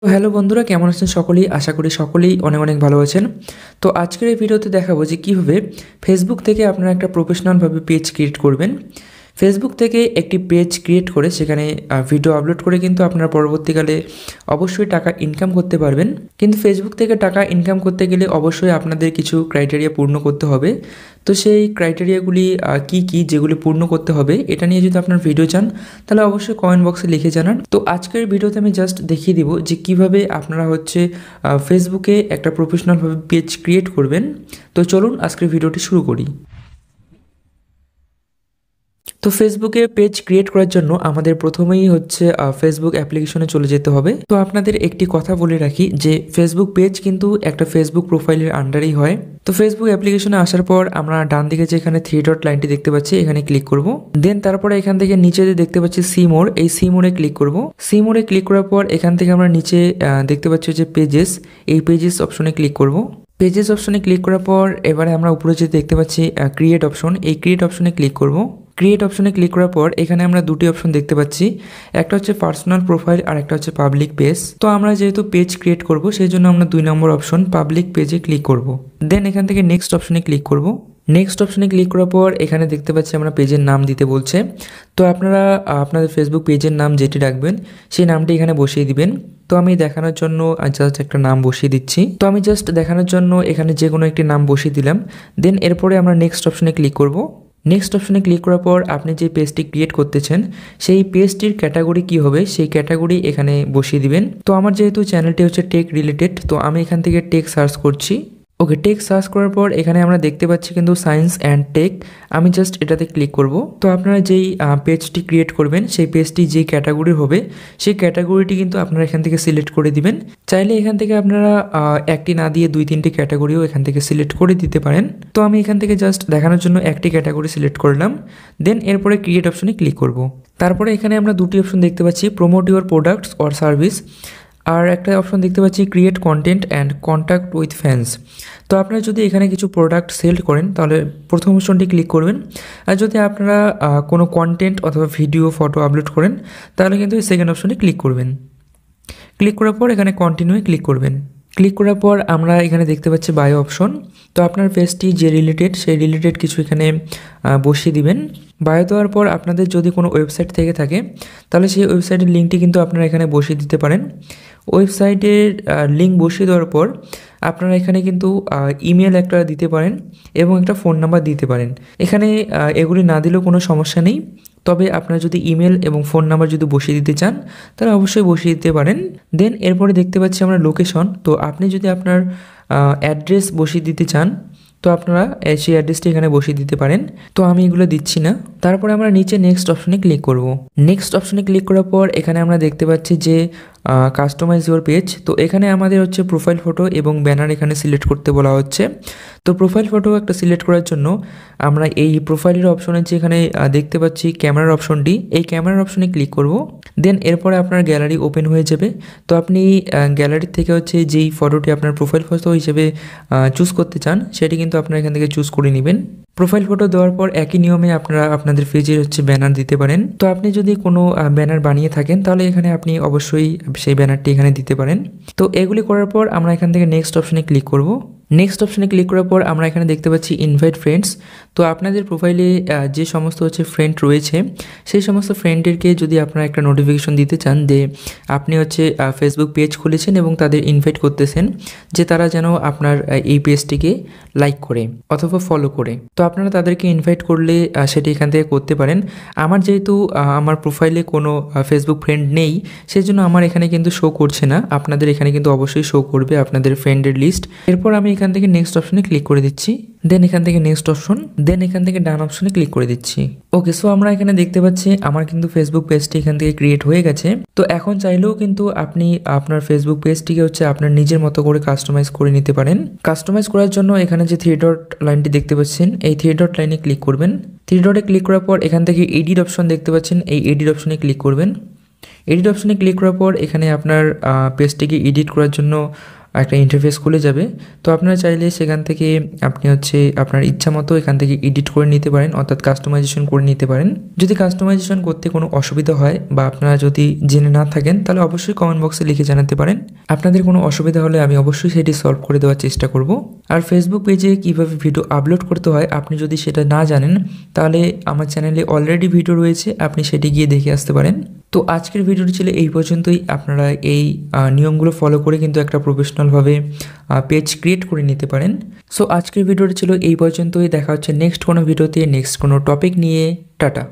তো হ্যালো বন্ধুরা, কেমন আছেন সকলেই? আশা করি সকলেই অনেক অনেক ভালো আছেন। তো আজকের এই ভিডিওতে দেখাবো যে কীভাবে ফেসবুক থেকে আপনারা একটা প্রফেশনালভাবে পেজ ক্রিয়েট করবেন। ফেসবুক থেকে একটি পেজ ক্রিয়েট করে সেখানে ভিডিও আপলোড করে কিন্তু আপনারা পরবর্তীকালে অবশ্যই টাকা ইনকাম করতে পারবেন। কিন্তু ফেসবুক থেকে টাকা ইনকাম করতে গেলে অবশ্যই আপনাদের কিছু ক্রাইটেরিয়া পূর্ণ করতে হবে। তো সেই ক্রাইটেরিয়াগুলি কি কি যেগুলি পূর্ণ করতে হবে এটা নিয়ে যদি আপনার ভিডিও চান তাহলে অবশ্যই কমেন্ট বক্সে লিখে জানান। তো আজকের ভিডিওতে আমি জাস্ট দেখিয়ে দিব যে কিভাবে আপনারা ফেসবুকে একটা প্রফেশনালভাবে পেজ ক্রিয়েট করবেন। তো চলুন আজকের ভিডিওটি শুরু করি। তো ফেসবুকে পেজ ক্রিয়েট করার জন্য আমাদের প্রথমেই ফেসবুক অ্যাপ্লিকেশনে চলে যেতে হবে। তো আপনাদের একটি কথা বলে রাখি যে ফেসবুক পেজ কিন্তু একটা ফেসবুক প্রোফাইলের আন্ডারেই হয়। তো ফেসবুক অ্যাপ্লিকেশনে আসার পর আমরা ডান দিকে যে এখানে 3 ডট লাইনটি দেখতে পাচ্ছি এখানে ক্লিক করব। দেন তারপরে এখান থেকে নিচে যে দেখতে পাচ্ছি সি মোর, এই সি মোরে ক্লিক করব। সি মোরে ক্লিক করার পর এখান থেকে আমরা নিচে দেখতে পাচ্ছি যে পেজেস, এই পেজেস অপশনে ক্লিক করব। পেজেস অপশনে ক্লিক করার পর এবারে আমরা উপরে যে দেখতে পাচ্ছি ক্রিয়েট অপশন, এই ক্রিয়েট অপশনে ক্লিক করব। ক্রিয়েট অপশনে ক্লিক করার পর এখানে আমরা দুটি অপশন দেখতে পাচ্ছি, একটা হচ্ছে পার্সোনাল প্রোফাইল আর একটা হচ্ছে পাবলিক পেজ। তো আমরা যেহেতু পেজ ক্রিয়েট করব সেই জন্য আমরা 2 নম্বর অপশন পাবলিক পেজে ক্লিক করব। দেন এখান থেকে নেক্সট অপশনে ক্লিক করব। নেক্সট অপশনে ক্লিক করার পর এখানে দেখতে পাচ্ছি আমরা পেজের নাম দিতে বলছে। তো আপনারা আপনাদের ফেসবুক পেজের নাম যেটি রাখবেন সেই নামটি এখানে বসিয়ে দিবেন। তো আমি দেখানোর জন্য জাস্ট একটা নাম বসিয়ে দিচ্ছি। তো আমি জাস্ট দেখানোর জন্য এখানে যে কোনো একটি নাম বসিয়ে দিলাম। দেন এরপরে আমরা নেক্সট অপশনে ক্লিক করব। নেক্সট অপশনে ক্লিক করার পর আপনি যে পেজটি ক্রিয়েট করতেছেন সেই পেজটির ক্যাটাগরি কি হবে সেই ক্যাটাগরি এখানে বসিয়ে দিবেন। তো আমার যেহেতু চ্যানেলটি হচ্ছে টেক রিলেটেড, তো আমি এখান থেকে টেক সার্চ করছি। ওকে, টেক সার্চ করার পর এখানে আমরা দেখতে পাচ্ছি কিন্তু সায়েন্স অ্যান্ড টেক। আমি জাস্ট এটাতে ক্লিক করব। তো আপনারা যেই পেজটি ক্রিয়েট করবেন সেই পেজটি যেই ক্যাটাগরির হবে সেই ক্যাটাগরিটি কিন্তু আপনারা এখান থেকে সিলেক্ট করে দিবেন। চাইলে এখান থেকে আপনারা একটি না দিয়ে 2-3টি ক্যাটাগরিও এখান থেকে সিলেক্ট করে দিতে পারেন। তো আমি এখান থেকে জাস্ট দেখানোর জন্য একটি ক্যাটাগরি সিলেক্ট করলাম। দেন এরপরে ক্রিয়েট অপশনে ক্লিক করব। তারপরে এখানে আমরা দুটি অপশন দেখতে পাচ্ছি, promote your products or service, আর একটা অপশন দেখতে পাচ্ছি create content and contact with fans. তো আপনারা যদি এখানে কিছু প্রোডাক্ট সেল করেন তাহলে প্রথম অপশনটি ক্লিক করবেন, আর যদি আপনারা কোনো কন্টেন্ট অথবা ভিডিও ফটো আপলোড করেন তাহলে কিন্তু এই সেকেন্ড অপশনে ক্লিক করবেন। ক্লিক করার পর এখানে কন্টিনিউয়ে ক্লিক করবেন। ক্লিক করার পর আমরা এখানে দেখতে পাচ্ছি বায়ো অপশন। তো আপনার পেজটি যে রিলেটেড সেই রিলেটেড কিছু এখানে বসিয়ে দিবেন। বায়ো দেওয়ার পর আপনাদের যদি কোনো ওয়েবসাইট থেকে থাকে তাহলে সেই ওয়েবসাইটের লিঙ্কটি কিন্তু আপনারা এখানে বসিয়ে দিতে পারেন। ওয়েবসাইটের লিঙ্ক বসিয়ে দেওয়ার পর আপনারা এখানে কিন্তু ইমেল একটা দিতে পারেন এবং একটা ফোন নাম্বার দিতে পারেন। এখানে এগুলি না দিলেও কোনো সমস্যা নেই, তবে আপনারা যদি ইমেল এবং ফোন নাম্বার যদি বসিয়ে দিতে চান তাহলে অবশ্যই বসিয়ে দিতে পারেন। দেন এরপরে দেখতে পাচ্ছি আমরা লোকেশন। তো আপনি যদি আপনার অ্যাড্রেস বসিয়ে দিতে চান তো আপনারা সেই অ্যাড্রেসটি এখানে বসিয়ে দিতে পারেন। তো আমি এগুলো দিচ্ছি না। তারপরে আমরা নিচে নেক্সট অপশনে ক্লিক করব। নেক্সট অপশনে ক্লিক করার পর এখানে আমরা দেখতে পাচ্ছি যে কাস্টমাইজ ইউর পেজ। তো এখানে আমাদের প্রোফাইল ফটো এবং ব্যানার এখানে সিলেক্ট করতে বলা হচ্ছে। তো প্রোফাইল ফটো একটা সিলেক্ট করার জন্য আমরা এই প্রোফাইলের অপশনে যে এখানে দেখতে পাচ্ছি ক্যামেরার অপশনটি, এই ক্যামেরার অপশনে ক্লিক করব। দেন এরপরে আপনার গ্যালারি ওপেন হয়ে যাবে। তো আপনি গ্যালারি থেকে যেই ফটোটি আপনার প্রোফাইল ফটো হিসেবে চুজ করতে চান সেটি কিন্তু আপনারা এখান থেকে চুজ করে নেবেন। প্রোফাইল ফটো দেওয়ার পর একই নিয়মে আপনারা আপনাদের পেজের ব্যানার দিতে পারেন। তো আপনি যদি কোনো ব্যানার বানিয়ে থাকেন তাহলে এখানে আপনি অবশ্যই সেই ব্যানারটি এখানে দিতে পারেন। তো এগুলি করার পর আমরা এখান থেকে নেক্সট অপশনে ক্লিক করব। নেক্সট অপশনে ক্লিক করার পর আমরা এখানে দেখতে পাচ্ছি ইনভাইট ফ্রেন্ডস। তো আপনাদের প্রোফাইলে যে সমস্ত ফ্রেন্ড রয়েছে সেই সমস্ত ফ্রেন্ডদেরকে যদি আপনারা একটা নোটিফিকেশন দিতে চান যে আপনি ফেসবুক পেজ খুলেছেন এবং তাদের ইনভাইট করতেছেন যে তারা যেন আপনার এই পেজটিকে লাইক করে অথবা ফলো করে, তো আপনারা তাদেরকে ইনভাইট করলে সেটি এখান থেকে করতে পারেন। আমার যেহেতু আমার প্রোফাইলে কোনো ফেসবুক ফ্রেন্ড নেই সেই জন্য আমার এখানে কিন্তু শো করছে না। আপনাদের এখানে কিন্তু অবশ্যই শো করবে আপনাদের ফ্রেন্ডের লিস্ট। এরপর আমি এখান থেকে নেক্সট অপশনে ক্লিক করে দিচ্ছি। দেন এখান থেকে নেক্সট অপশন, দেন এখান থেকে ডান অপশনে ক্লিক করে দিচ্ছি। ওকে, সো আমরা এখানে দেখতে পাচ্ছি আমার কিন্তু ফেসবুক পেজটি এখান থেকে ক্রিয়েট হয়ে গেছে। তো এখন চাইলেও কিন্তু আপনি আপনার ফেসবুক পেজটিকে আপনার নিজের মতো করে কাস্টমাইজ করে নিতে পারেন। কাস্টমাইজ করার জন্য এখানে যে 3 ডট লাইনটি দেখতে পাচ্ছেন এই 3 ডট লাইনে ক্লিক করবেন। 3 ডটে ক্লিক করার পর এখান থেকে এডিট অপশন দেখতে পাচ্ছেন, এই এডিট অপশনে ক্লিক করবেন। এডিট অপশনে ক্লিক করার পর এখানে আপনার পেজটিকে এডিট করার জন্য একটা ইন্টারফেস খুলে যাবে। তো আপনারা চাইলে সেখান থেকে আপনি হচ্ছে আপনার ইচ্ছা মতো এখান থেকে এডিট করে নিতে পারেন, অর্থাৎ কাস্টমাইজেশন করে নিতে পারেন। যদি কাস্টমাইজেশন করতে কোনো অসুবিধা হয় বা আপনারা যদি জেনে না থাকেন তাহলে অবশ্যই কমেন্ট বক্সে লিখে জানাতে পারেন। আপনাদের কোনো অসুবিধা হলে আমি অবশ্যই সেটি সলভ করে দেওয়ার চেষ্টা করব। আর ফেসবুক পেজে কীভাবে ভিডিও আপলোড করতে হয় আপনি যদি সেটা না জানেন তাহলে আমার চ্যানেলে অলরেডি ভিডিও রয়েছে, আপনি সেটি গিয়ে দেখে আসতে পারেন। তো আজকের ভিডিওটি ছিল এই পর্যন্তই। আপনারা এই নিয়মগুলো ফলো করে কিন্তু একটা প্রফেশনালভাবে পেজ ক্রিয়েট করে নিতে পারেন। সো আজকের ভিডিওটি ছিল এই পর্যন্তই। দেখা হচ্ছে নেক্সট কোনো ভিডিওতে, নেক্সট কোনো টপিক নিয়ে। টাটা।